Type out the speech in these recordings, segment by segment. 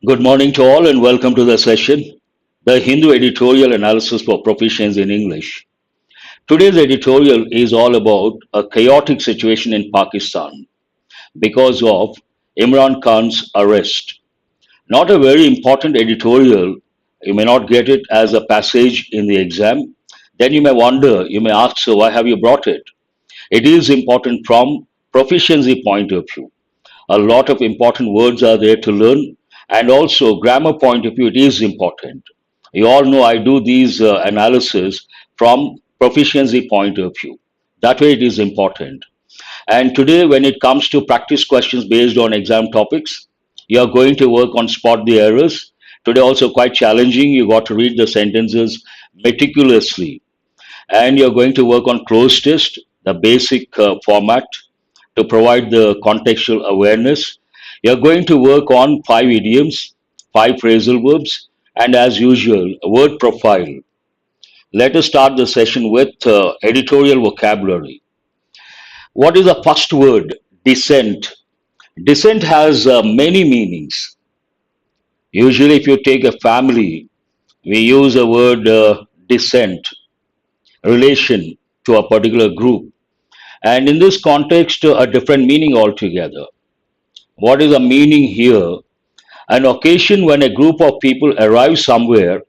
Good morning to all and welcome to the session, the Hindu Editorial Analysis for Proficiency in English. Today's editorial is all about a chaotic situation in Pakistan because of Imran Khan's arrest. Not a very important editorial, you may not get it as a passage in the exam. Then you may wonder, you may ask, so why have you brought it? It is important from proficiency point of view. A lot of important words are there to learn, and also grammar point of view it is important. You all know I do these analysis from proficiency point of view. That way it is important. And today when it comes to practice questions based on exam topics, you are going to work on spot the errors. Today also quite challenging. You got to read the sentences meticulously, and you're going to work on cloze test, the basic format to provide the contextual awareness. You're going to work on five idioms, five phrasal verbs, and as usual, a word profile. Let us start the session with editorial vocabulary. What is the first word? Descent. Descent has many meanings. Usually, if you take a family, we use a word descent, relation to a particular group. And in this context, a different meaning altogether. What is the meaning here? An occasion when a group of people arrive somewhere,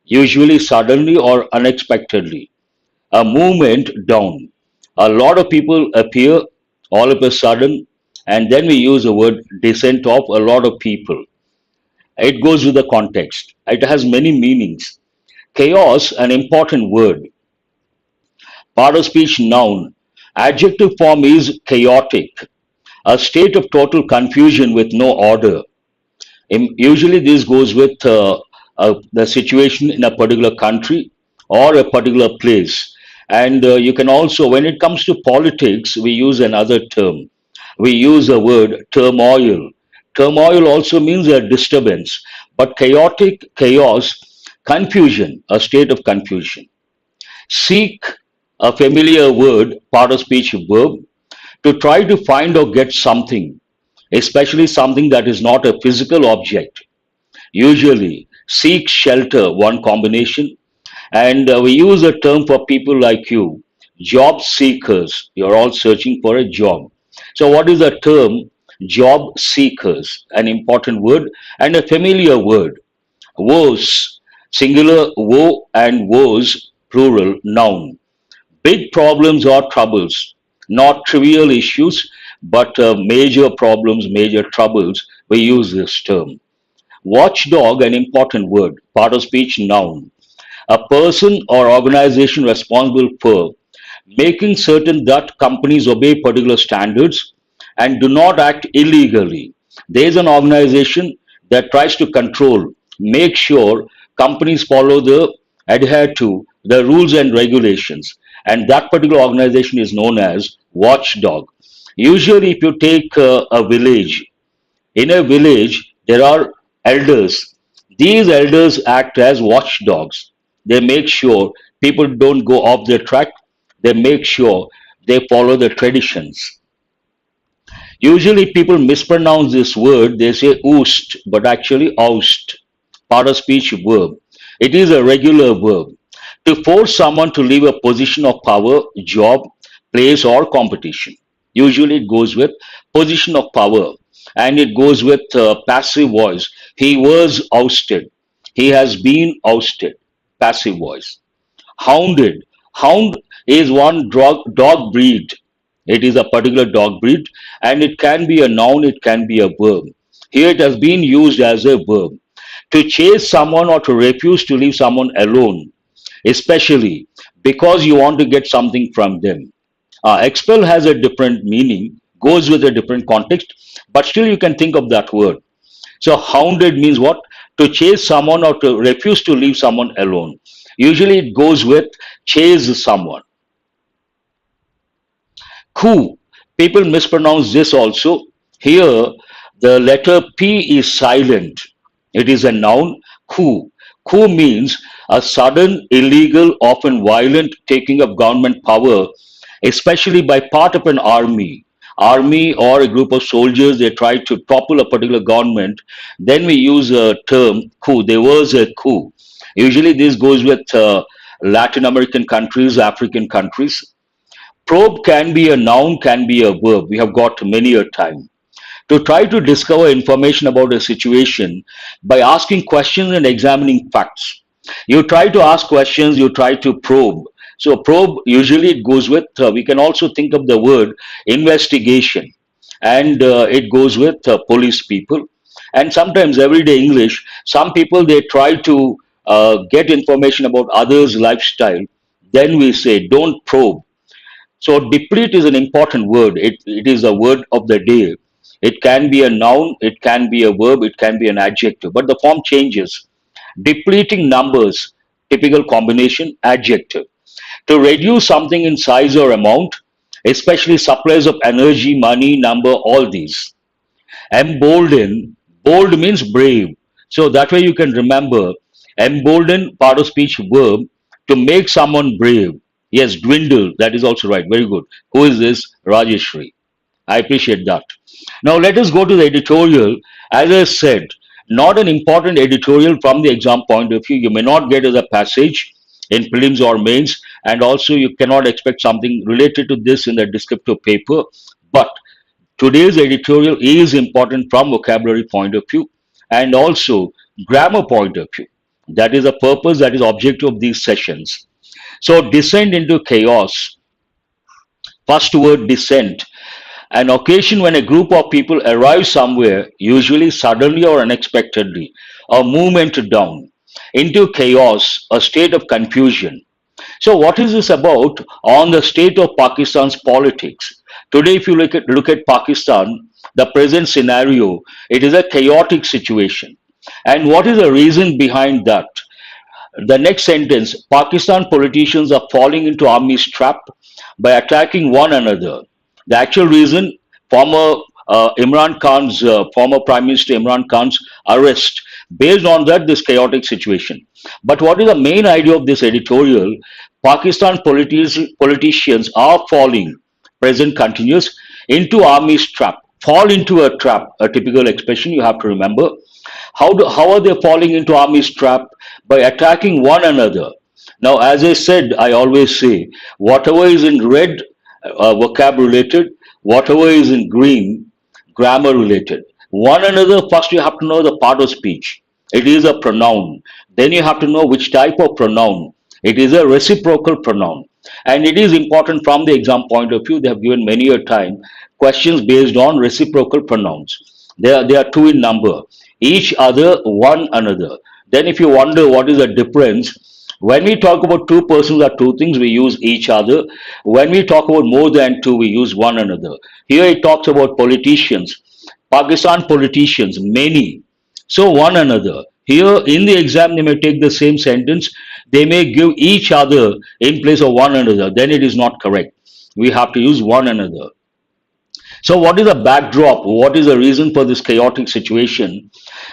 usually suddenly or unexpectedly. A movement down. A lot of people appear all of a sudden, and then we use the word descent of a lot of people. It goes with the context. It has many meanings. Chaos, an important word. Part of speech noun. Adjective form is chaotic, a state of total confusion with no order. Usually, this goes with the situation in a particular country or a particular place. And you can also, when it comes to politics, we use another term. We use the word turmoil. Turmoil also means a disturbance, but chaotic, chaos, confusion, a state of confusion. Seek, a familiar word, part of speech verb, to try to find or get something, especially something that is not a physical object. Usually, seek shelter, one combination, and we use a term for people like you, job seekers. You're all searching for a job. So, what is the term? Job seekers, an important word and a familiar word. Woes, singular woe and woes, plural, noun. Big problems or troubles, not trivial issues, but major problems, major troubles. We use this term. Watchdog, an important word, part of speech noun. A person or organization responsible for making certain that companies obey particular standards and do not act illegally. There is an organization that tries to control, make sure companies follow adhere to the rules and regulations. And that particular organization is known as watchdog. Usually, if you take a village, in a village, there are elders. These elders act as watchdogs. They make sure people don't go off their track. They make sure they follow the traditions. Usually, people mispronounce this word. They say oost, but actually oust. Part of speech verb. It is a regular verb. To force someone to leave a position of power, job, place, or competition. Usually, it goes with position of power, and it goes with passive voice. He was ousted. He has been ousted. Passive voice. Hounded. Hound is one dog breed. It is a particular dog breed, and it can be a noun, it can be a verb. Here it has been used as a verb. To chase someone or to refuse to leave someone alone, especially because you want to get something from them. Expel has a different meaning, goes with a different context, but still you can think of that word. So, hounded means what? To chase someone or to refuse to leave someone alone. Usually it goes with chase someone. Coup. People mispronounce this also. Here, the letter P is silent. It is a noun, coup. Coup means a sudden, illegal, often violent taking of government power, especially by part of an army. army or a group of soldiers, they try to topple a particular government, then we use a term coup. There was a coup. Usually this goes with Latin American countries, African countries. Probe can be a noun, can be a verb. We have got many a time to try to discover information about a situation by asking questions and examining facts. You try to ask questions, you try to probe. So, probe usually it goes with, we can also think of the word investigation, and it goes with police people. And sometimes everyday English, some people they try to get information about others' lifestyle. Then we say, don't probe, so deplete is an important word. It is a word of the day. It can be a noun, it can be a verb, it can be an adjective, but the form changes. Depleting numbers, typical combination, adjective. To reduce something in size or amount, especially supplies of energy, money, number, all these. Embolden, bold means brave. So that way you can remember embolden, part of speech verb, to make someone brave. Yes, dwindle, that is also right. Very good. Who is this? Rajeshri. I appreciate that. Now let us go to the editorial. As I said, not an important editorial from the exam point of view. You may not get as a passage in prelims or mains, and also you cannot expect something related to this in the descriptive paper. But today's editorial is important from vocabulary point of view and also grammar point of view. That is the purpose, that is objective of these sessions. So descent into chaos. First word descent. An occasion when a group of people arrive somewhere, usually suddenly or unexpectedly, a movement down into chaos, a state of confusion. So, what is this about on the state of Pakistan's politics? Today, if you look at Pakistan, the present scenario, it is a chaotic situation. And what is the reason behind that? The next sentence, Pakistan politicians are falling into army's trap by attacking one another. The actual reason, former Prime Minister Imran Khan's arrest. Based on that, this chaotic situation. But what is the main idea of this editorial? Pakistan politicians are falling, present continuous, into army's trap. Fall into a trap, a typical expression you have to remember. How are they falling into army's trap? By attacking one another. Now, as I said, I always say, whatever is in red, vocab related, whatever is in green, grammar related. One another, first you have to know the part of speech. It is a pronoun. Then you have to know which type of pronoun. It is a reciprocal pronoun. And it is important from the exam point of view. They have given many a time questions based on reciprocal pronouns. They are two in number. Each other, one another. Then if you wonder what is the difference, when we talk about two persons or two things, we use each other. When we talk about more than two, we use one another. Here it talks about politicians. Pakistan politicians, many. So one another. Here in the exam, they may take the same sentence. They may give each other in place of one another. Then it is not correct. We have to use one another. So, what is the backdrop? What is the reason for this chaotic situation?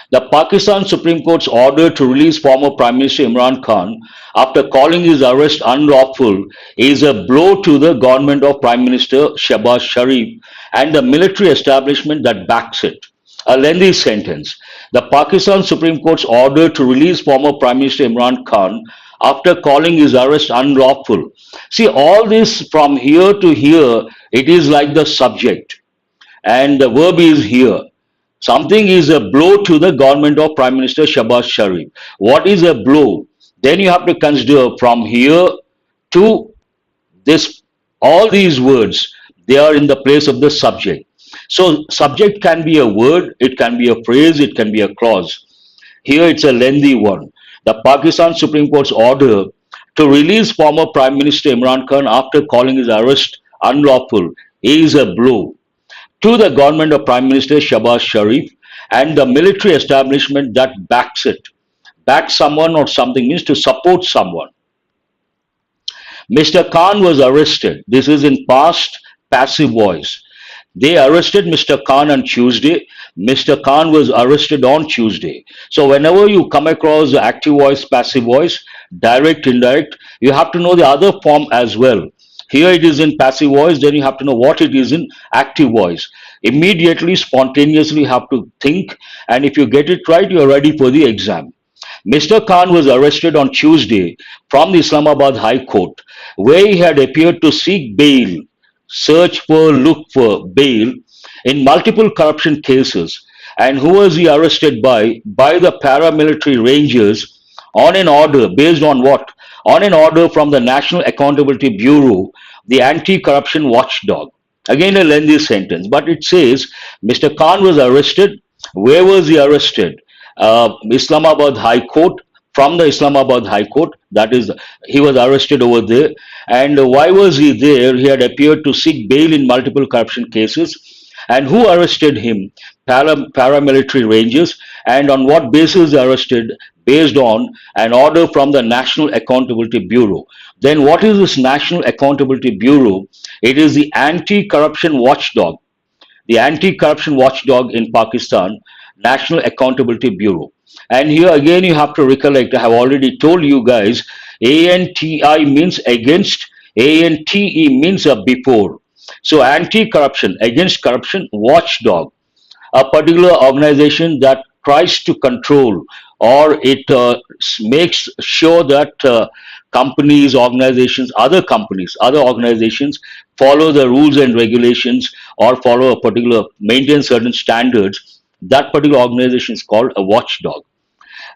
The Pakistan Supreme Court's order to release former Prime Minister Imran Khan after calling his arrest unlawful is a blow to the government of Prime Minister Shehbaz Sharif and the military establishment that backs it. A lengthy sentence. The Pakistan Supreme Court's order to release former Prime Minister Imran Khan after calling his arrest unlawful. See, all this from here to here, it is like the subject, and the verb is here. Something is a blow to the government of Prime Minister Shehbaz Sharif. What is a blow? Then you have to consider from here to this, all these words, they are in the place of the subject. So subject can be a word, it can be a phrase, it can be a clause. Here it's a lengthy one. The Pakistan Supreme Court's order to release former Prime Minister Imran Khan after calling his arrest unlawful is a blow to the government of Prime Minister Shehbaz Sharif and the military establishment that backs it. Back someone or something means to support someone. Mr. Khan was arrested. This is in past passive voice. They arrested Mr. Khan on Tuesday. Mr. Khan was arrested on Tuesday. So whenever you come across active voice, passive voice, direct, indirect, you have to know the other form as well. Here it is in passive voice, then you have to know what it is in active voice. Immediately, spontaneously have to think, and if you get it right, you're ready for the exam. Mr. Khan was arrested on Tuesday from the Islamabad High Court, where he had appeared to seek bail, search for, look for bail in multiple corruption cases. And who was he arrested by? By the paramilitary rangers on an order based on what? On an order from the National Accountability Bureau, the anti corruption watchdog. Again, a lengthy sentence, but it says Mr. Khan was arrested. Where was he arrested? Islamabad High Court, from the Islamabad High Court. That is, he was arrested over there. And why was he there? He had appeared to seek bail in multiple corruption cases. And who arrested him? Paramilitary rangers. And on what basis they arrested? Based on an order from the National Accountability Bureau. Then, what is this National Accountability Bureau? It is the anti corruption watchdog, the anti-corruption watchdog in Pakistan, National Accountability Bureau. And here again you have to recollect, I have already told you guys, ANTI means against, ANTE means before. So anti-corruption, against corruption, watchdog, a particular organization that tries to control, or it makes sure that companies, other organizations follow the rules and regulations, or follow a particular, maintain certain standards. That particular organization is called a watchdog.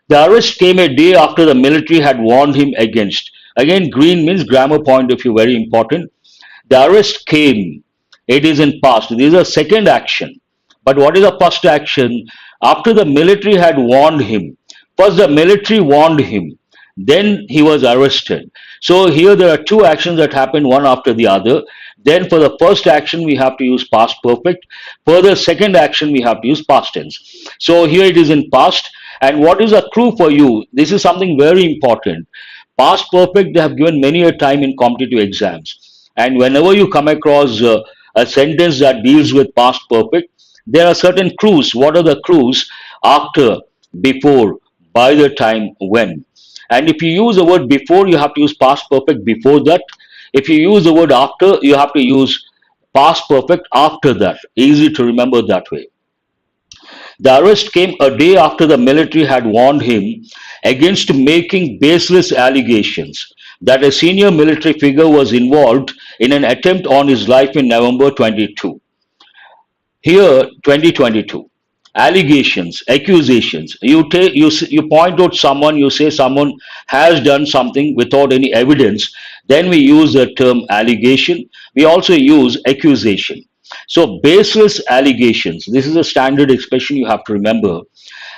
The arrest came a day after the military had warned him against. Again, green means grammar point of view, very important. The arrest came. It is in past. This is a second action. But what is the first action? After the military had warned him. First, the military warned him. Then he was arrested. So here there are two actions that happen one after the other. Then for the first action, we have to use past perfect. For the second action, we have to use past tense. So here it is in past. And what is a clue for you? This is something very important. Past perfect, they have given many a time in competitive exams. And whenever you come across a sentence that deals with past perfect, there are certain clues. What are the clues? After, before, by the time, when. And if you use the word before, you have to use past perfect before that. If you use the word after, you have to use past perfect after that. Easy to remember that way. The arrest came a day after the military had warned him against making baseless allegations that a senior military figure was involved in an attempt on his life in November 22. Here, 2022. Allegations, accusations. You point out someone, you say someone has done something without any evidence. Then we use the term allegation. We also use accusation. So baseless allegations. This is a standard expression you have to remember.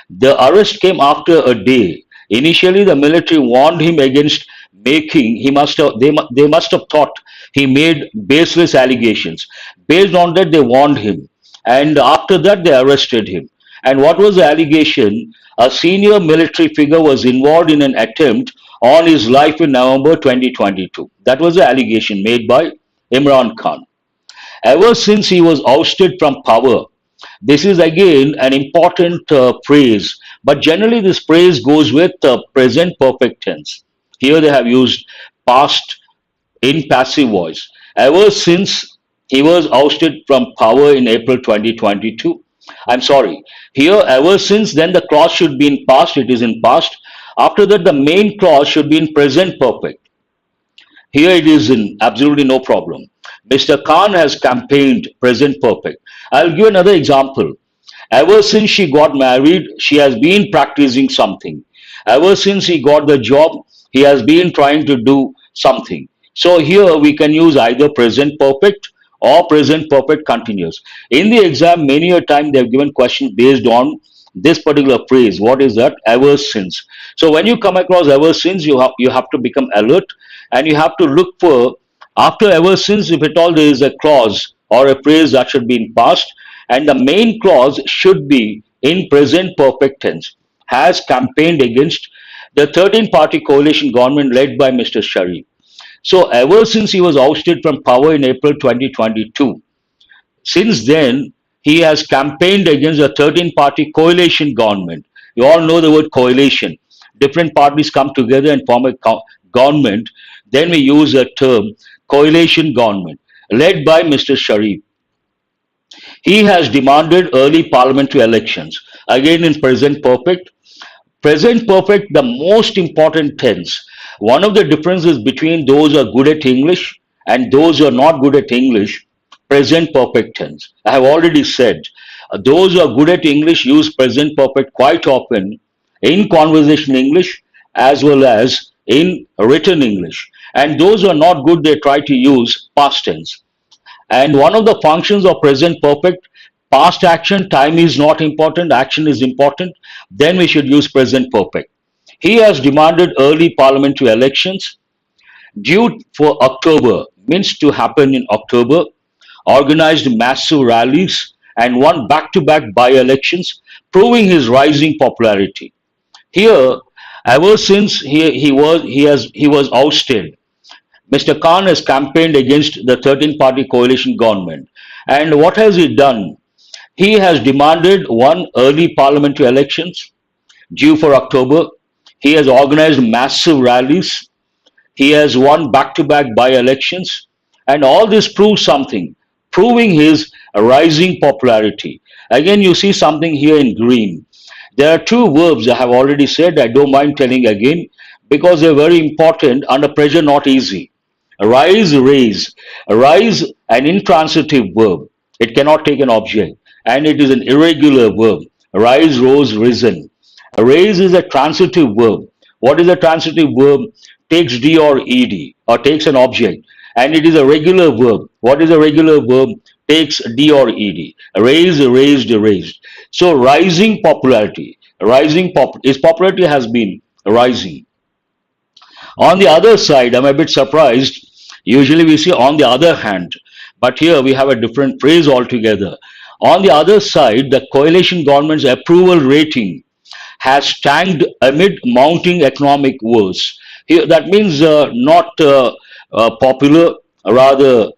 The arrest came after a day. Initially, the military warned him against making. They must have thought he made baseless allegations. Based on that, they warned him, and after that, they arrested him. And what was the allegation? A senior military figure was involved in an attempt on his life in November 2022. That was the allegation made by Imran Khan. Ever since he was ousted from power, this is again an important phrase, but generally this phrase goes with present perfect tense. Here they have used past in passive voice. Ever since he was ousted from power in April 2022. I'm sorry. Here, ever since, then the clause should be in past, it is in past. After that, the main clause should be in present perfect. Here it is in absolutely no problem. Mr. Khan has campaigned present perfect. I'll give another example. Ever since she got married, she has been practicing something. Ever since he got the job, he has been trying to do something. So here we can use either present perfect or present perfect continuous. In the exam, many a time they have given questions based on this particular phrase. What is that? Ever since. So when you come across ever since, you have to become alert, and you have to look for after ever since, if at all there is a clause or a phrase that should be in past, and the main clause should be in present perfect tense. Has campaigned against the 13-party coalition government led by Mr. Sharif. So ever since he was ousted from power in April 2022, since then he has campaigned against the 13-party coalition government. You all know the word coalition. Different parties come together and form a government. Then we use a term coalition government led by Mr. Sharif. He has demanded early parliamentary elections, again in present perfect. Present perfect, the most important tense. One of the differences between those who are good at English and those who are not good at English, present perfect tense. I have already said, those who are good at English use present perfect quite often in conversation English as well as in written English. And those who are not good, they try to use past tense. And one of the functions of present perfect, past action, time is not important, action is important, then we should use present perfect. He has demanded early parliamentary elections due for October, means to happen in October, organized massive rallies and won back-to-back by-elections, proving his rising popularity. Here, ever since he was ousted, Mr. Khan has campaigned against the 13 party coalition government. And what has he done? He has demanded one early parliamentary elections due for October. He has organized massive rallies. He has won back to back by elections. And all this proves something, proving his rising popularity. Again, you see something here in green. There are two verbs I have already said. I don't mind telling again because they're very important. Under pressure, not easy. Rise, raise. Rise, an intransitive verb. It cannot take an object. And it is an irregular verb. Rise, rose, risen. Raise is a transitive verb. What is a transitive verb? Takes D or ED or takes an object. And it is a regular verb. What is a regular verb? Takes D or ED. Raise, raised, raised. So rising popularity. His popularity has been rising. On the other side, I'm a bit surprised. Usually we see on the other hand, but here we have a different phrase altogether. On the other side, the coalition government's approval rating has tanked amid mounting economic woes. Here, that means not popular, rather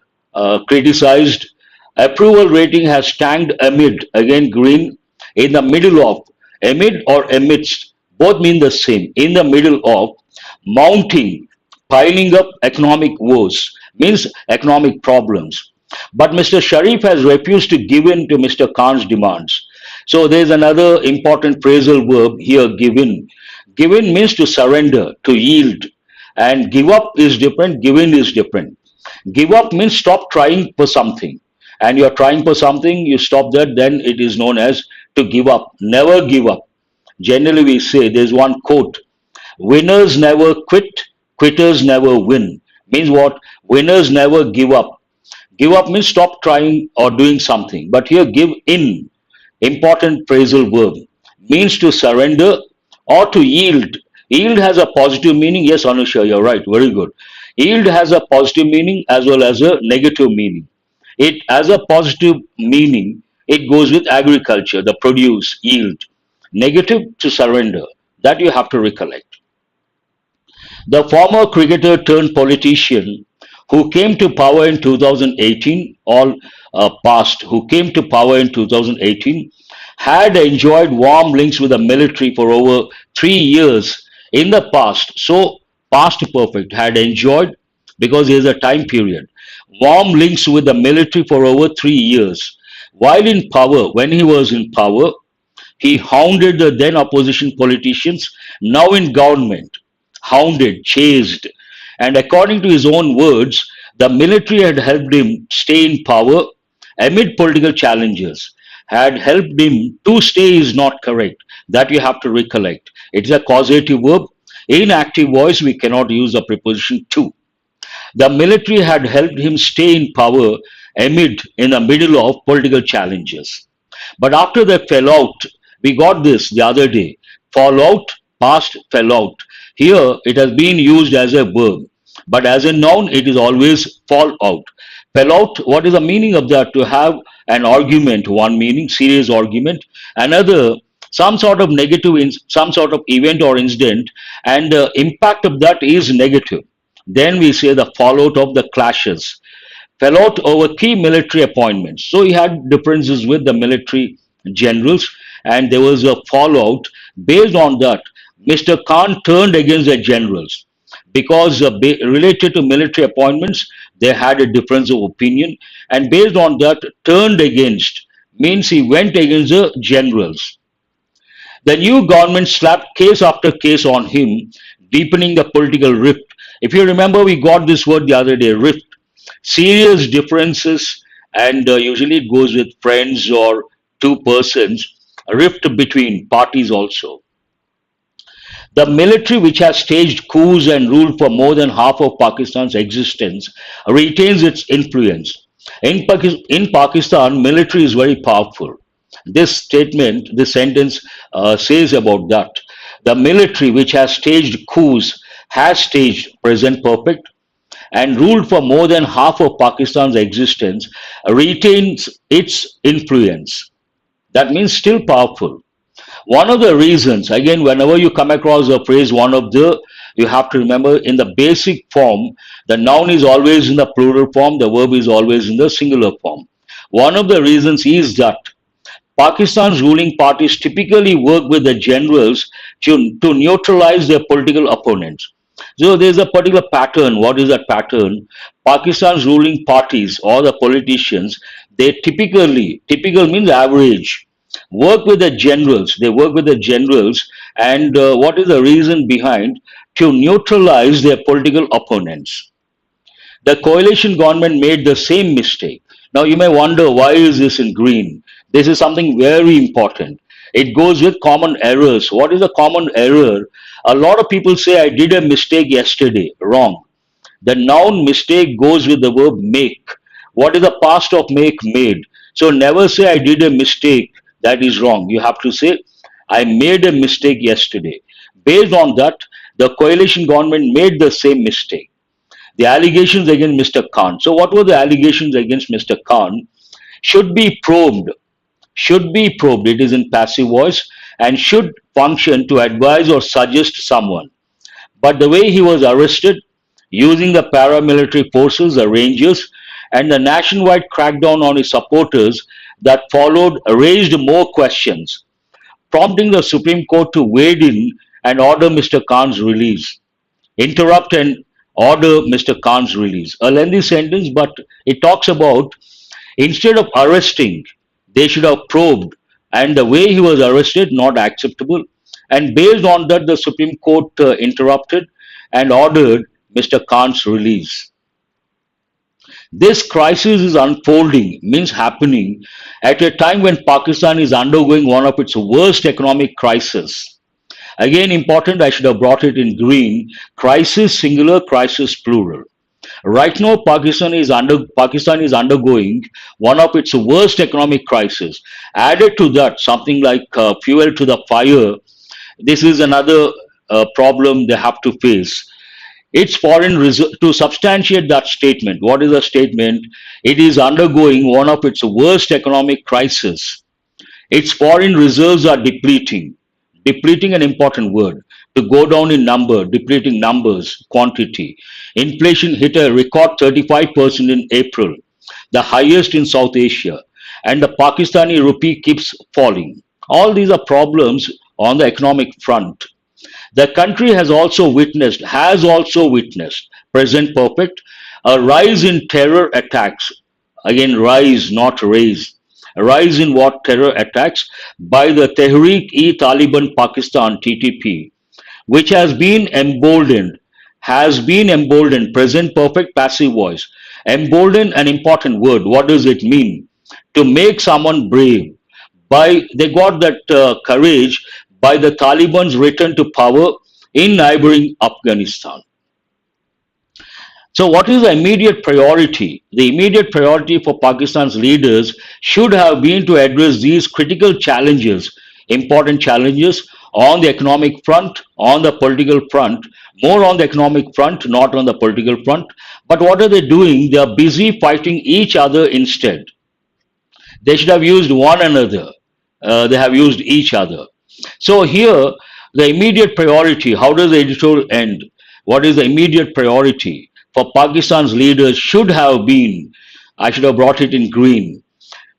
criticized. Approval rating has tanked amid, again green, in the middle of, amid or amidst, both mean the same, in the middle of mounting, piling up economic woes, means economic problems. But Mr. Sharif has refused to give in to Mr. Khan's demands. So there's another important phrasal verb here, give in. Give in means to surrender, to yield. And give up is different, give in is different. Give up means stop trying for something. And you're trying for something, you stop that, then it is known as to give up. Never give up. Generally, we say there's one quote: winners never quit, quitters never win. Means what? Winners never give up. Give up means stop trying or doing something. But here, give in, important phrasal verb, means to surrender or to yield. Yield has a positive meaning. Yes, Anusha, you're right. Very good. Yield has a positive meaning as well as a negative meaning. It as a positive meaning, it goes with agriculture, the produce, yield. Negative, to surrender. That you have to recollect. The former cricketer turned politician who came to power in 2018, all past, who came to power in 2018, had enjoyed warm links with the military for over 3 years in the past. So, past perfect, had enjoyed because there is a time period. Warm links with the military for over 3 years. While in power, when he was in power, he hounded the then opposition politicians, now in government, hounded, chased. And according to his own words, the military had helped him stay in power amid political challenges. Had helped him to stay is not correct. That you have to recollect. It's a causative verb. In active voice, we cannot use the preposition to. The military had helped him stay in power amid, in the middle of political challenges. But after they fell out, we got this the other day. Fall out, past, fell out. Here it has been used as a verb, but as a noun it is always fall out. Fell out, what is the meaning of that? To have an argument, one meaning, serious argument. Another, some sort of negative, some sort of event or incident, and the impact of that is negative. Then we say the fallout of the clashes. Fell out over key military appointments. So he had differences with the military generals, and there was a fallout. Based on that, Mr. Khan turned against the generals because related to military appointments, They had a difference of opinion, and based on that, turned against means he went against the generals. The new government slapped case after case on him, deepening the political rift. If you remember, we got this word the other day, rift. Serious differences, and usually it goes with friends or two persons, rift between parties also. The military, which has staged coups and ruled for more than half of Pakistan's existence, retains its influence. In Pakistan, military is very powerful. This statement, this sentence says about that. The military, which has staged coups, has staged present perfect and ruled for more than half of Pakistan's existence, retains its influence. That means still powerful. One of the reasons, again, whenever you come across a phrase, you have to remember in the basic form, the noun is always in the plural form, the verb is always in the singular form. One of the reasons is that Pakistan's ruling parties typically work with the generals to neutralize their political opponents. So there's a particular pattern. What is that pattern? Pakistan's ruling parties or the politicians, they typical means average, work with the generals. They work with the generals, and what is the reason behind? To neutralize their political opponents. The coalition government made the same mistake. Now you may wonder, why is this in green? This is something very important. It goes with common errors. What is a common error? A lot of people say I did a mistake yesterday. Wrong. The noun mistake goes with the verb make. What is the past of make? Made. So never say I did a mistake. That is wrong. You have to say I made a mistake yesterday. Based on that, the coalition government made the same mistake. The allegations against Mr. Khan. So what were the allegations against Mr. Khan? Should be probed. Should be probed. It is in passive voice, and should function to advise or suggest someone. But the way he was arrested, using the paramilitary forces, the Rangers, and the nationwide crackdown on his supporters that followed raised more questions, prompting the Supreme Court to wade in and order Mr. Khan's release. Interrupt and order Mr. Khan's release. A lengthy sentence, but it talks about instead of arresting, they should have probed, and the way he was arrested, not acceptable. And based on that, the Supreme Court interrupted and ordered Mr. Khan's release. This crisis is unfolding, means happening, at a time when Pakistan is undergoing one of its worst economic crises. Again, important, I should have brought it in green, crisis singular, crisis plural. Right now, Pakistan is undergoing one of its worst economic crises. Added to that, something like fuel to the fire. This is another problem they have to face. Its foreign reserve, to substantiate that statement. What is the statement? It is undergoing one of its worst economic crises. Its foreign reserves are depleting. Depleting, an important word. To go down in number, depleting numbers, quantity. Inflation hit a record 35% in April, the highest in South Asia. And the Pakistani rupee keeps falling. All these are problems on the economic front. The country has also witnessed, present perfect, a rise in terror attacks. Again, rise, not raise. A rise in what? Terror attacks by the Tehreek-e-Taliban Pakistan (TTP), which has been emboldened, present perfect, passive voice. Emboldened, an important word. What does it mean? To make someone brave. They got that courage by the Taliban's return to power in neighboring Afghanistan. So, what is the immediate priority? The immediate priority for Pakistan's leaders should have been to address these critical challenges, important challenges on the economic front, on the political front, more on the economic front, not on the political front. But what are they doing? They are busy fighting each other instead. They should have used one another. They have used each other. So here, the immediate priority, how does the editorial end? What is the immediate priority for Pakistan's leaders should have been? I should have brought it in green.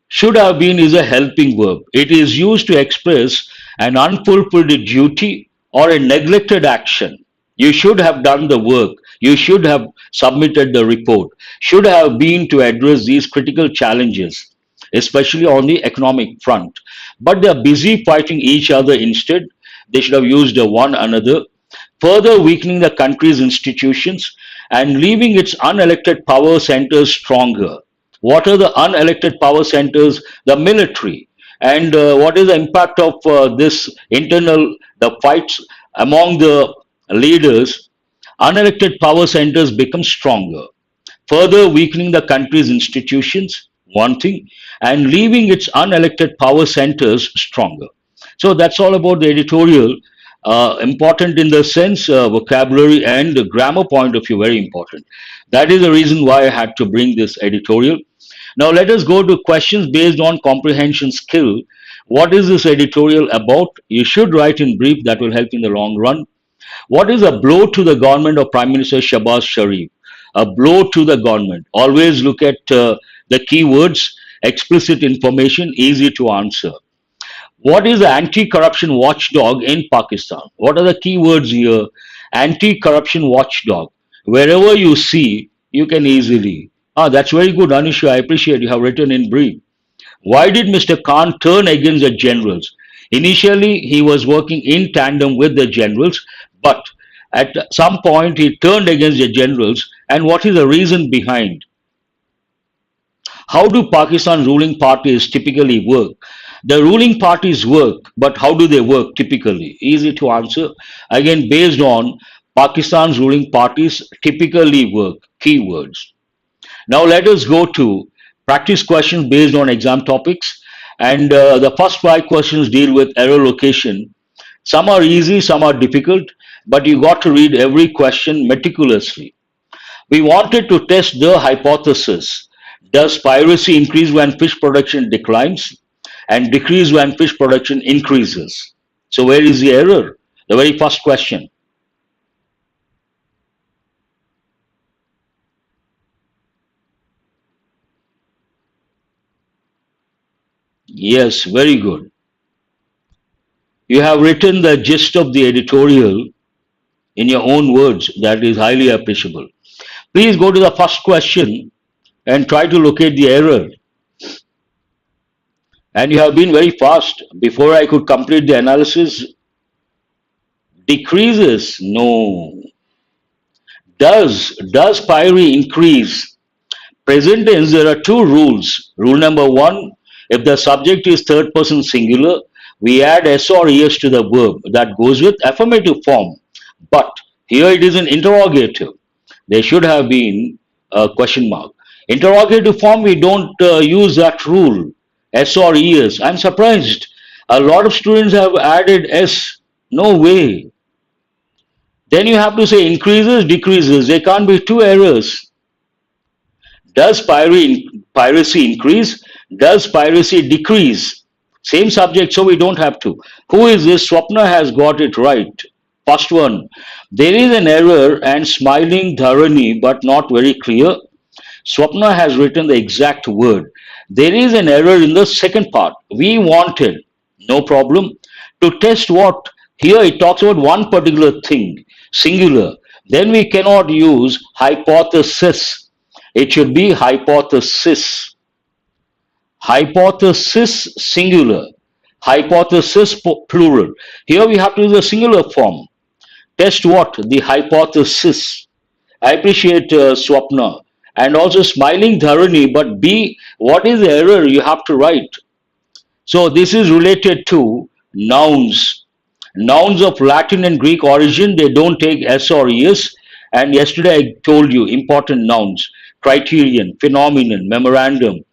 Should have been is a helping verb. It is used to express an unfulfilled duty or a neglected action. You should have done the work. You should have submitted the report, should have been to address these critical challenges, especially on the economic front. But they are busy fighting each other instead. They should have used one another, further weakening the country's institutions and leaving its unelected power centers stronger. What are the unelected power centers? The military. And what is the impact of this internal the fights among the leaders? Unelected power centers become stronger, further weakening the country's institutions, one thing, and leaving its unelected power centers stronger. So that's all about the editorial. Important in the sense, vocabulary and the grammar point of view, very important. That is the reason why I had to bring this editorial. Now let us go to questions based on comprehension skill. What is this editorial about? You should write in brief, that will help in the long run. What is a blow to the government of Prime Minister Shahbaz Sharif? A blow to the government. Always look at the keywords, explicit information, easy to answer. What is the anti-corruption watchdog in Pakistan? What are the keywords here? Anti-corruption watchdog. Wherever you see, you can easily. Ah, that's very good, Anisha. I appreciate you have written in brief. Why did Mr. Khan turn against the generals? Initially, he was working in tandem with the generals, but at some point he turned against the generals. And what is the reason behind? How do Pakistan ruling parties typically work? The ruling parties work, but how do they work typically? Easy to answer. Again, based on Pakistan's ruling parties typically work. Keywords. Now let us go to practice questions based on exam topics. And the first five questions deal with error location. Some are easy, some are difficult, but you got to read every question meticulously. We wanted to test the hypothesis. Does piracy increase when fish production declines and decrease when fish production increases? So where is the error? The very first question. Yes, very good. You have written the gist of the editorial in your own words. That is highly appreciable. Please go to the first question and try to locate the error. And you have been very fast. Before I could complete the analysis, decreases? No. Does pyre increase? Present tense, there are two rules. Rule number one, if the subject is third person singular, we add s or es to the verb. That goes with affirmative form. But here it is an interrogative. There should have been a question mark. Interrogative form, we don't use that rule. S or es. I'm surprised. A lot of students have added s. No way. Then you have to say increases, decreases. There can't be two errors. Does piracy increase? Does piracy decrease? Same subject, so we don't have to. Who is this? Swapna has got it right. First one. There is an error and smiling Dharani, but not very clear. Swapna has written the exact word. There is an error in the second part. We wanted, no problem, to test what? Here it talks about one particular thing, singular. Then we cannot use hypothesis. It should be hypothesis. Hypothesis singular. Hypothesis plural. Here we have to use a singular form. Test what? The hypothesis. I appreciate Swapna. And also smiling Dharani, but B, what is the error you have to write? So this is related to nouns. Nouns of Latin and Greek origin, they don't take S or ES. And yesterday I told you important nouns, criterion, phenomenon, memorandum,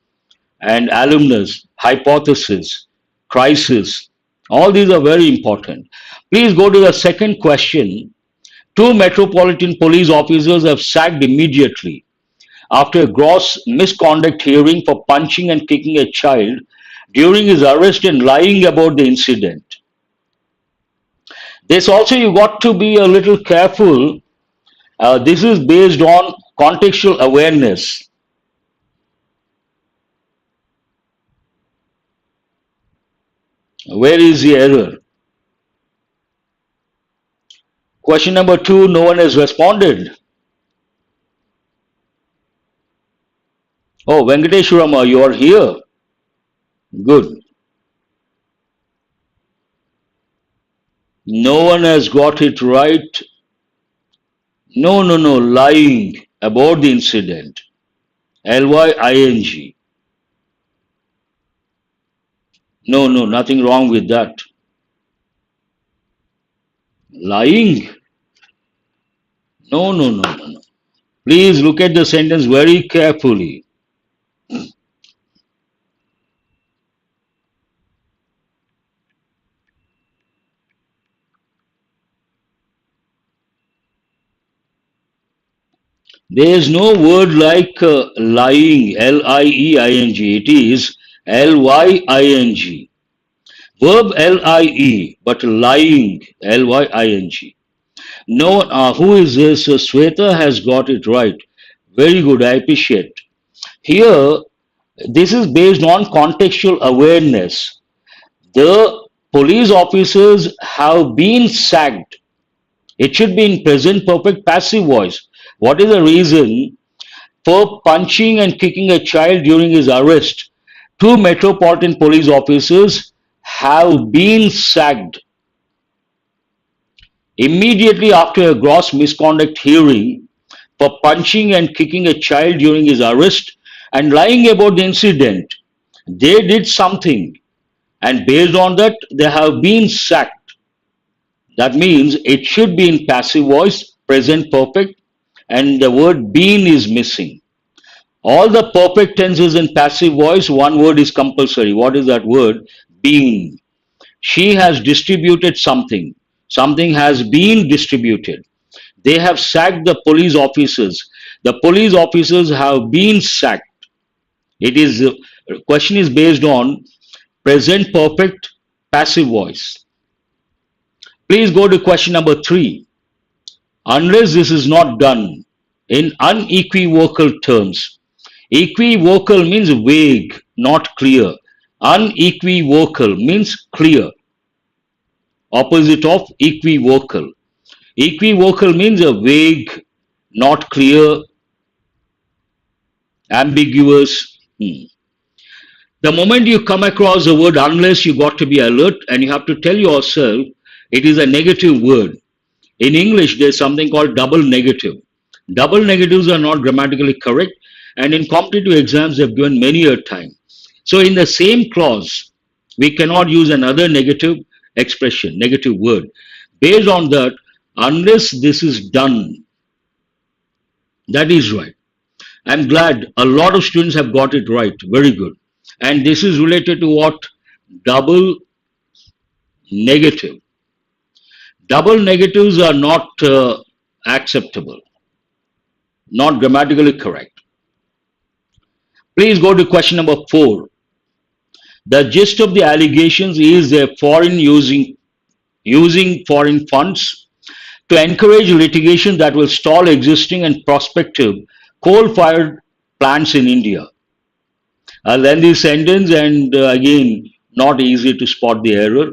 and alumnus, hypothesis, crisis. All these are very important. Please go to the second question. Two Metropolitan Police officers have sacked immediately after a gross misconduct hearing for punching and kicking a child during his arrest and lying about the incident. This also you got to be a little careful. This is based on contextual awareness. Where is the error? Question number two, no one has responded. Oh, Venkateshwarama, you are here. Good. No one has got it right. No, no, no. Lying about the incident. Lying. No, no, nothing wrong with that. Lying? No, no, no, no, no. Please look at the sentence very carefully. There is no word like lying, L-I-E-I-N-G. It is L-Y-I-N-G. Verb L-I-E, but lying, L-Y-I-N-G. No, who is this? Sweta has got it right. Very good, I appreciate. Here, this is based on contextual awareness. The police officers have been sacked. It should be in present perfect passive voice. What is the reason for punching and kicking a child during his arrest? Two Metropolitan Police officers have been sacked. Immediately after a gross misconduct hearing for punching and kicking a child during his arrest and lying about the incident, they did something, and based on that, they have been sacked. That means it should be in passive voice, present perfect, and the word been is missing. All the perfect tenses in passive voice, one word is compulsory. What is that word? Been. She has distributed something. Something has been distributed. They have sacked the police officers. The police officers have been sacked. It is question is based on present perfect passive voice. Please go to question number 3. Unless this is not done in unequivocal terms. Equivocal means vague, not clear. Unequivocal means clear. Opposite of equivocal. Equivocal means a vague, not clear, ambiguous. The moment you come across the word unless, you got to be alert and you have to tell yourself it is a negative word. In English, there's something called double negative. Double negatives are not grammatically correct, and in competitive exams, they've given many a time. So, in the same clause, we cannot use another negative expression, negative word. Based on that, unless this is done, that is right. I'm glad a lot of students have got it right. Very good. And this is related to what? Double negative. Double negatives are not acceptable, not grammatically correct. Please go to question number 4. The gist of the allegations is a foreign using foreign funds to encourage litigation that will stall existing and prospective coal-fired plants in India. A lengthy sentence and again, not easy to spot the error.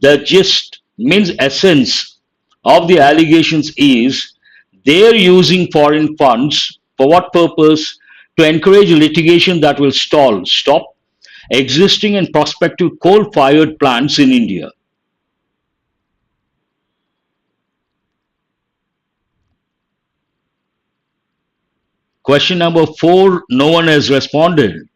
The gist means essence of the allegations is they're using foreign funds for what purpose? To encourage litigation that will stop existing and prospective coal-fired plants in India. Question number 4, no one has responded.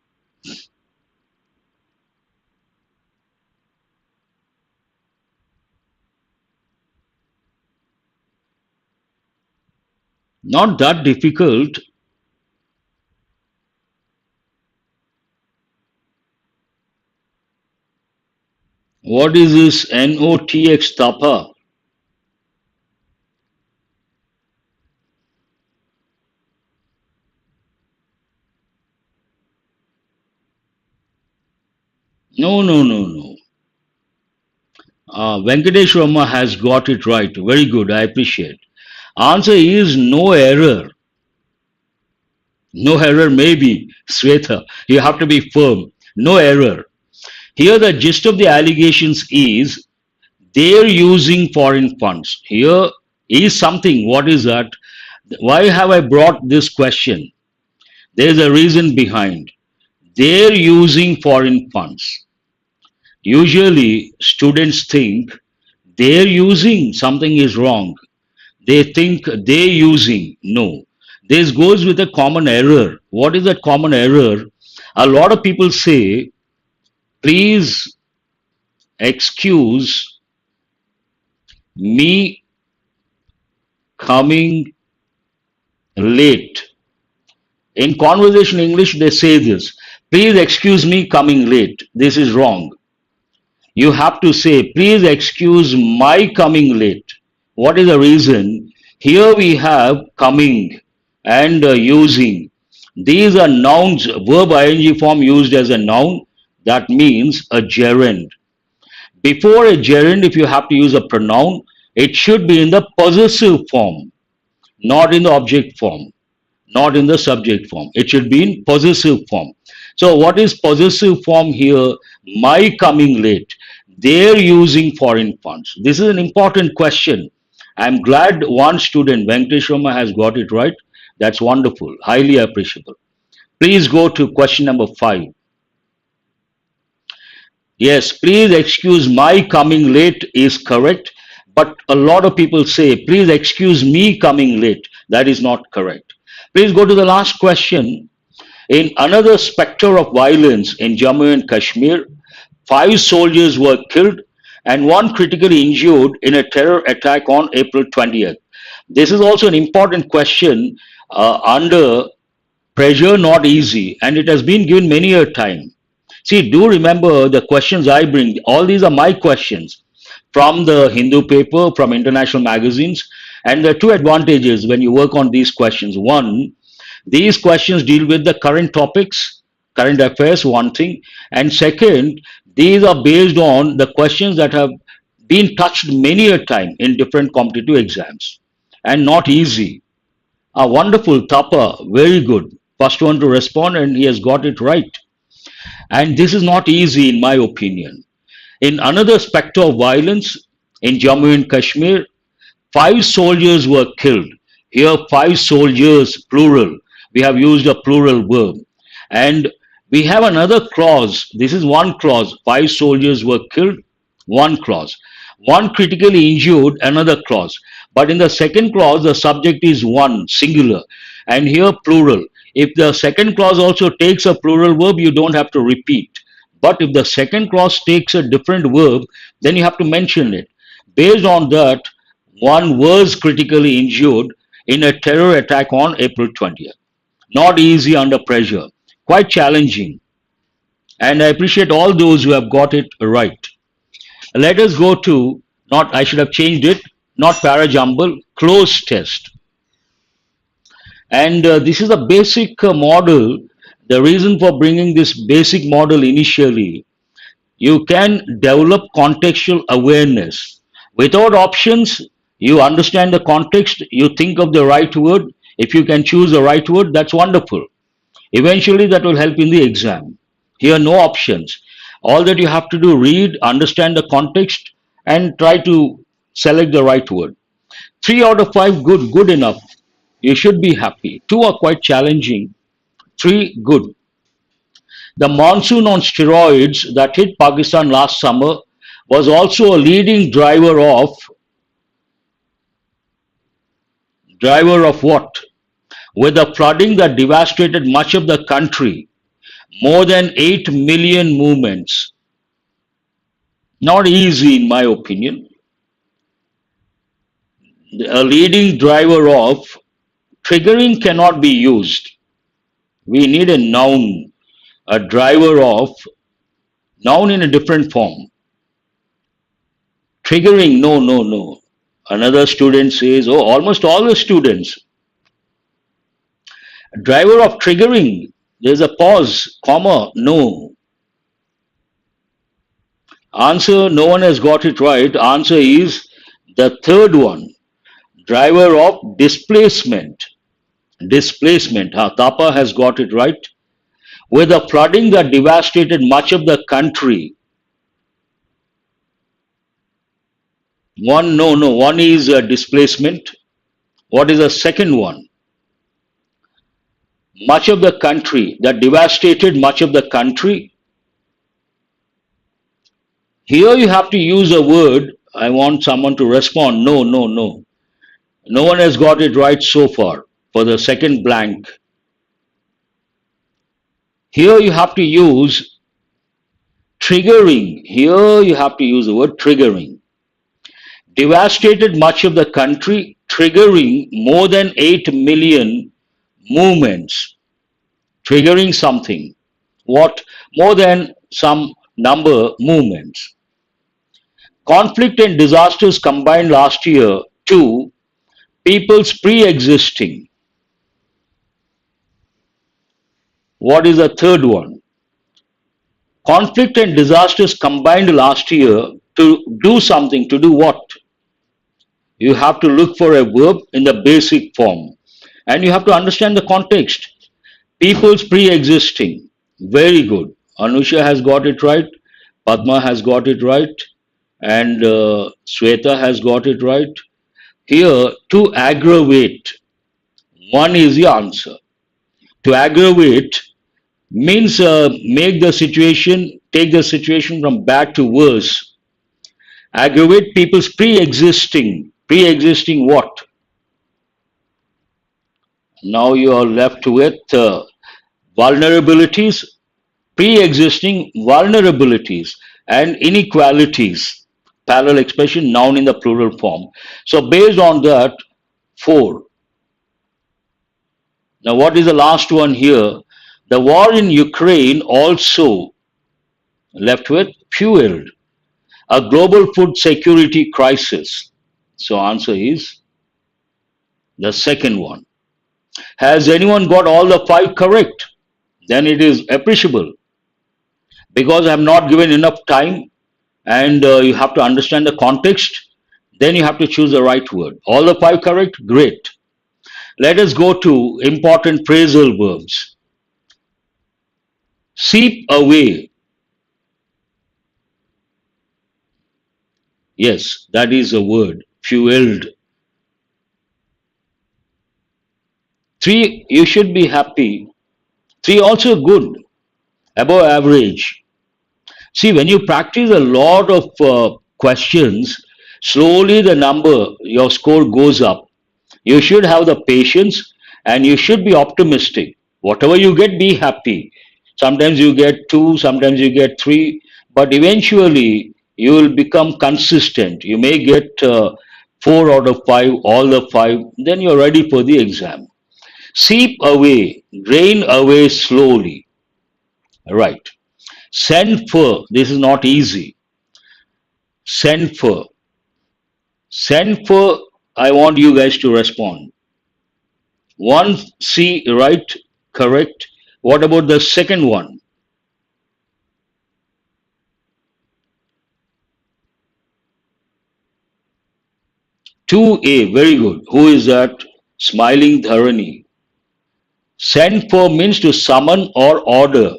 Not that difficult. What is this NOTX Tapa? No, no, no, no. Venkatesh Rama has got it right. Very good. I appreciate. Answer is no error. No error, maybe. Sweta, you have to be firm. No error. Here, the gist of the allegations is they're using foreign funds. Here is something. What is that? Why have I brought this question? There's a reason behind. They're using foreign funds. Usually, students think they're using something is wrong. They think they're using. No. This goes with a common error. What is that common error? A lot of people say, please excuse me coming late. In conversation English, they say this. Please excuse me coming late. This is wrong. You have to say, please excuse my coming late. What is the reason? Here we have coming and using. These are nouns, verb ing form used as a noun. That means a gerund. Before a gerund, if you have to use a pronoun, it should be in the possessive form, not in the object form, not in the subject form. It should be in possessive form. So, what is possessive form here? My coming late. They're using foreign funds. This is an important question. I'm glad one student, Venkatesh Sharma, has got it right. That's wonderful, highly appreciable. Please go to question number 5. Yes, please excuse my coming late is correct, but a lot of people say, please excuse me coming late. That is not correct. Please go to the last question. In another specter of violence in Jammu and Kashmir, 5 soldiers were killed and one critically injured in a terror attack on April 20th. This is also an important question under pressure, not easy, and it has been given many a time. See, do remember the questions I bring. All these are my questions from the Hindu paper, from international magazines. And there are two advantages when you work on these questions. One, these questions deal with the current topics, current affairs, one thing. And second, these are based on the questions that have been touched many a time in different competitive exams and not easy. A wonderful Tapa, very good. First one to respond, and he has got it right. And this is not easy, in my opinion. In another specter of violence in Jammu and Kashmir, 5 soldiers were killed. Here, 5 soldiers, plural. We have used a plural verb. And we have another clause. This is one clause. 5 soldiers were killed, one clause. One critically injured, another clause. But in the second clause, the subject is one, singular. And here, plural. If the second clause also takes a plural verb, you don't have to repeat. But if the second clause takes a different verb, then you have to mention it. Based on that, one was critically injured in a terror attack on April 20th. Not easy under pressure, quite challenging. And I appreciate all those who have got it right. Let us go to, not, I should have changed it, not para jumble, cloze test. And this is a basic model. The reason for bringing this basic model initially, you can develop contextual awareness. Without options, you understand the context, you think of the right word. If you can choose the right word, that's wonderful. Eventually, that will help in the exam. Here, no options. All that you have to do, read, understand the context, and try to select the right word. 3 out of 5, good, good enough. You should be happy. 2 are quite challenging. 3, good. The monsoon on steroids that hit Pakistan last summer was also a leading driver of what? With the flooding that devastated much of the country, more than 8 million movements. Not easy, in my opinion. A leading driver of triggering cannot be used. We need a noun, a driver of, noun in a different form. Triggering, no, no, no. Another student says, oh, almost all the students. Driver of triggering, there's a pause, comma, no. Answer, no one has got it right. Answer is the third one. Driver of displacement. Displacement. Tapa has got it right. With the flooding that devastated much of the country. One, no, no. One is displacement. What is the second one? Much of the country, that devastated much of the country. Here you have to use a word. I want someone to respond. No, no, no. No one has got it right so far. For the second blank, here you have to use triggering. Here you have to use the word triggering. Devastated much of the country, triggering more than 8 million movements. Triggering something. What? More than some number movements. Conflict and disasters combined last year to people's pre-existing. What is the third one? Conflict and disasters combined last year to do something. To do what? You have to look for a verb in the basic form. And you have to understand the context. People's pre-existing. Very good. Anusha has got it right. Padma has got it right. And Sweta has got it right. Here, to aggravate. One is the answer. To aggravate means take the situation from bad to worse. Aggravate people's pre-existing. Pre-existing what? Now you are left with vulnerabilities, pre-existing vulnerabilities, and inequalities. Parallel expression, noun in the plural form. So based on that, 4. Now what is the last one here? The war in Ukraine also left with fueled a global food security crisis. So answer is the second one. Has anyone got all the 5 correct? Then it is appreciable, because I have not given enough time, and you have to understand the context. Then you have to choose the right word. All the 5 correct? Great. Let us go to important phrasal verbs. Seep away. Yes, that is a word. Fueled. 3, you should be happy. 3 also good. Above average. See, when you practice a lot of questions, slowly your score goes up. You should have the patience and you should be optimistic. Whatever you get, be happy. Sometimes you get 2, sometimes you get 3, but eventually you will become consistent. You may get 4 out of 5, all the 5, then you're ready for the exam. Seep away, drain away slowly. Right. Send for, this is not easy. Send for. Send for, I want you guys to respond. 1 C, right, correct. What about the second one? 2A, very good. Who is that? Smiling Dharani. Send for means to summon or order.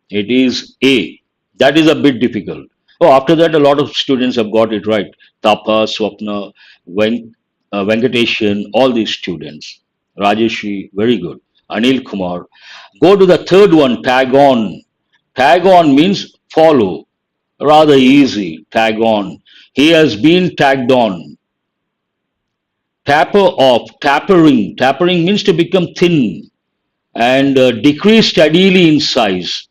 It is A. That is a bit difficult. Oh, after that, a lot of students have got it right. Tapa, Swapna, Venkateshan, all these students. Rajeshri, very good. Anil Kumar. Go to the third one, tag on. Tag on means follow. Rather easy, tag on. He has been tagged on. Taper off, tapering. Tapering means to become thin and decrease steadily in size.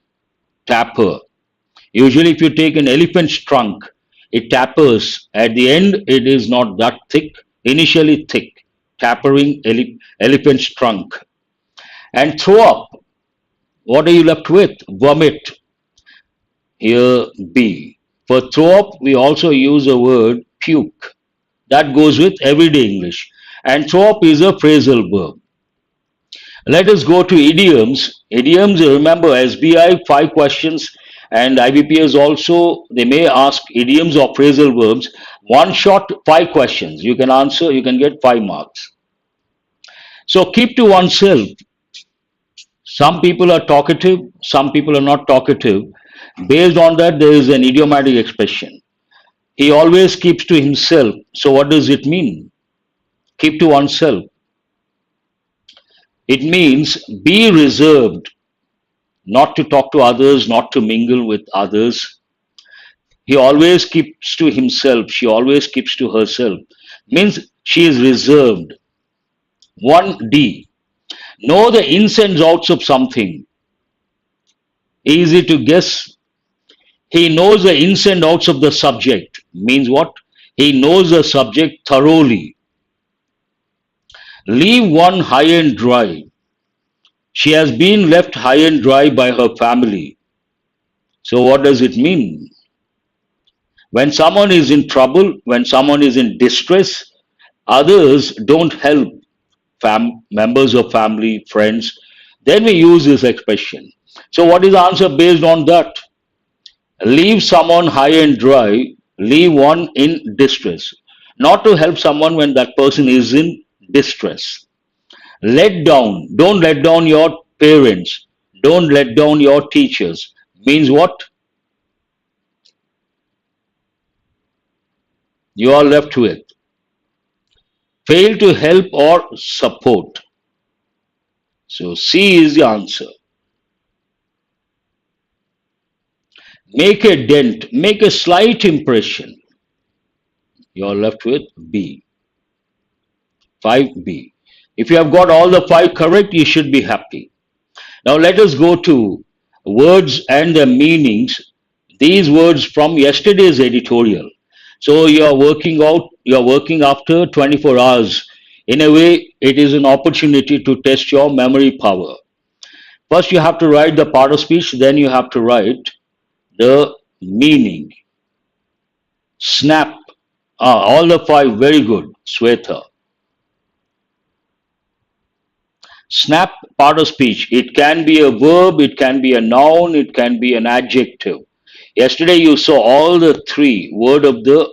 Taper. Usually, if you take an elephant's trunk, it tapers. At the end, it is not that thick. Initially thick. Tapering elephant's trunk. And throw up. What are you left with? Vomit. Here, B. For throw up, we also use the word puke. That goes with everyday English. And throw up is a phrasal verb. Let us go to idioms. Idioms, remember, SBI, 5 questions, and IBPS also, they may ask idioms or phrasal verbs. One shot, 5 questions. You can answer, you can get 5 marks. So keep to oneself. Some people are talkative, some people are not talkative. Based on that, there is an idiomatic expression. He always keeps to himself. So what does it mean? Keep to oneself. It means be reserved, not to talk to others, not to mingle with others. He always keeps to himself, she always keeps to herself. Means she is reserved. 1D. Know the ins and outs of something. Easy to guess. He knows the ins and outs of the subject. Means what? He knows the subject thoroughly. Leave one high and dry. She has been left high and dry by her family. So, what does it mean? When someone is in trouble, when someone is in distress, others don't help members of family, friends, then we use this expression. So, what is the answer based on that? Leave someone high and dry, leave one in distress. Not to help someone when that person is in distress. Let down, don't let down your parents, don't let down your teachers. Means what? You are left with. Fail to help or support. So C is the answer. Make a dent, make a slight impression. You are left with B. 5B. If you have got all the 5 correct, you should be happy. Now let us go to words and their meanings. These words from yesterday's editorial. So you are working out, you are working after 24 hours. In a way, it is an opportunity to test your memory power. First, you have to write the part of speech, then you have to write the meaning. Snap. All the 5, very good. Swetha. Snap, part of speech. It can be a verb, it can be a noun, it can be an adjective. Yesterday you saw all the 3 word of the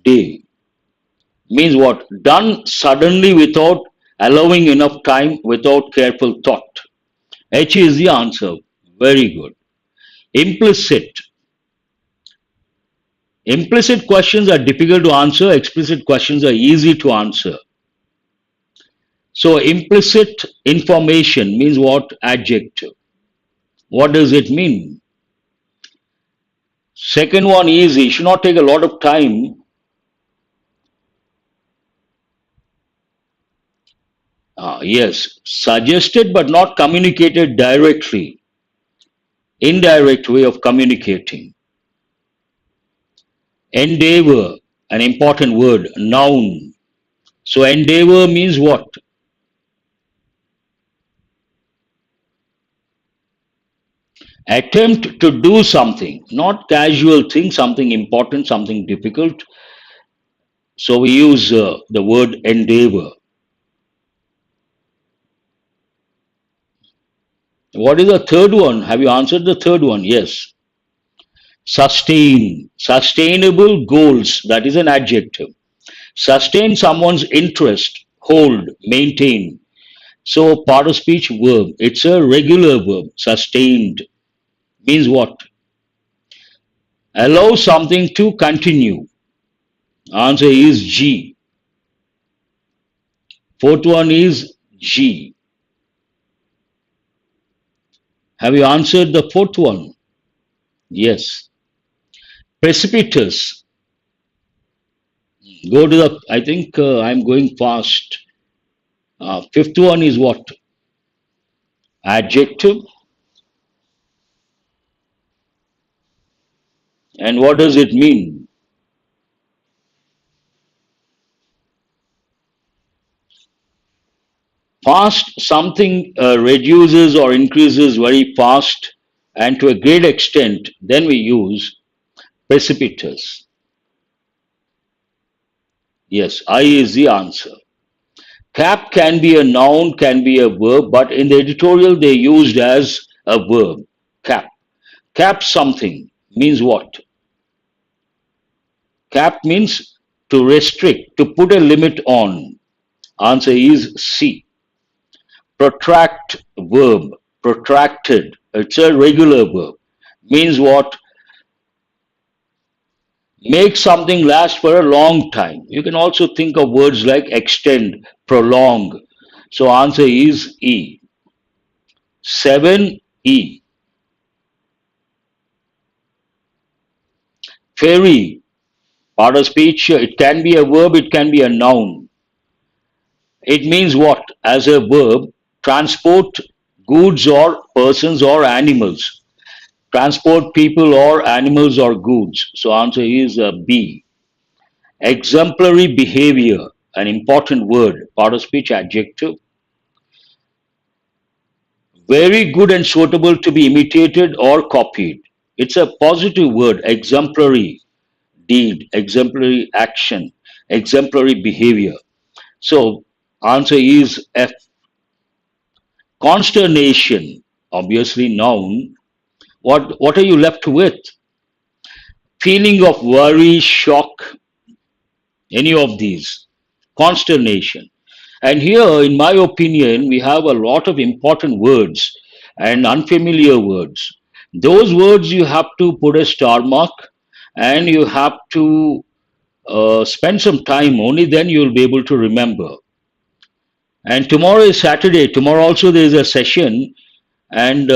day. Means what? Done suddenly without allowing enough time, without careful thought. H is the answer. Very good. Implicit. Implicit questions are difficult to answer, explicit questions are easy to answer. So implicit information means what? Adjective. What does it mean? Second one, easy, should not take a lot of time. Yes, suggested but not communicated directly. Indirect way of communicating. Endeavor, an important word, noun. So endeavor means what? Attempt to do something, not casual thing, something important, something difficult. So we use the word endeavor. What is the third one? Have you answered the third one? Yes. Sustain, sustainable goals, that is an adjective. Sustain someone's interest, hold, maintain. So part of speech verb, it's a regular verb, sustained. Means what? Allow something to continue. Answer is G. Fourth one is G. Have you answered the fourth one? Yes. Precipitous. Go to the, I think I'm going fast. Fifth one is what? Adjective. And what does it mean? Fast, something reduces or increases very fast and to a great extent, then we use precipitous. Yes, I is the answer. Cap can be a noun, can be a verb, but in the editorial they used as a verb. Cap. Cap something means what? Cap means to restrict, to put a limit on. Answer is C. Protract verb, protracted. It's a regular verb. Means what? Make something last for a long time. You can also think of words like extend, prolong. So answer is E. 7E. Ferry, part of speech, it can be a verb, it can be a noun. It means what? As a verb, transport goods or persons or animals. Transport people or animals or goods. So answer is B. Exemplary behavior, an important word, part of speech adjective. Very good and suitable to be imitated or copied. It's a positive word, exemplary deed, exemplary action, exemplary behavior. So answer is F. Consternation, obviously noun. What are you left with? Feeling of worry, shock, any of these. Consternation. And here, in my opinion, we have a lot of important words and unfamiliar words. Those words you have to put a star mark and you have to spend some time, only then you'll be able to remember. And tomorrow is Saturday. Tomorrow also there is a session, and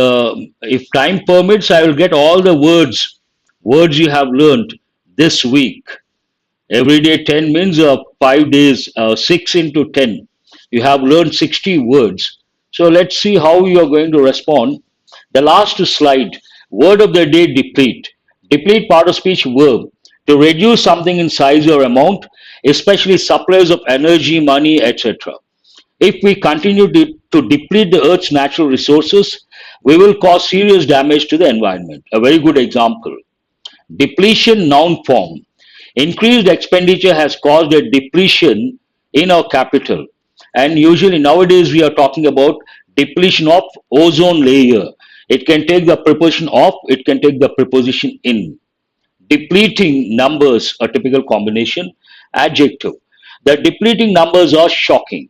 if time permits, I will get all the words you have learned this week. Every day 10 means 5 days, 6 into 10. You have learned 60 words. So let's see how you are going to respond. The last slide, word of the day, deplete. Deplete, part of speech verb. To reduce something in size or amount, especially supplies of energy, money, etc. If we continue to deplete the earth's natural resources, we will cause serious damage to the environment. A very good example. Depletion, noun form. Increased expenditure has caused a depletion in our capital. And usually nowadays we are talking about depletion of ozone layer. It can take the preposition of, it can take the preposition in. Depleting numbers, a typical combination. Adjective. The depleting numbers are shocking.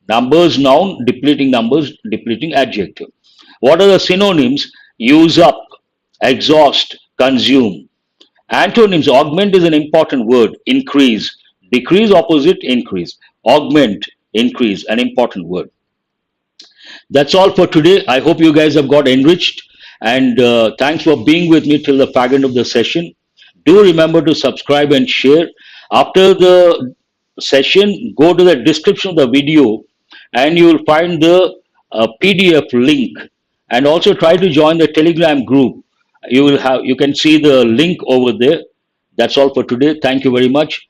Numbers, noun, depleting numbers, depleting adjective. What are the synonyms? Use up, exhaust, consume. Antonyms, augment is an important word. Increase. Decrease, opposite, increase. Augment, increase, an important word. That's all for today. I hope you guys have got enriched. And thanks for being with me till the fag end of the session. Do remember to subscribe and share. After the session, go to the description of the video and you will find the PDF link. And also try to join the Telegram group. You can see the link over there. That's all for today. Thank you very much.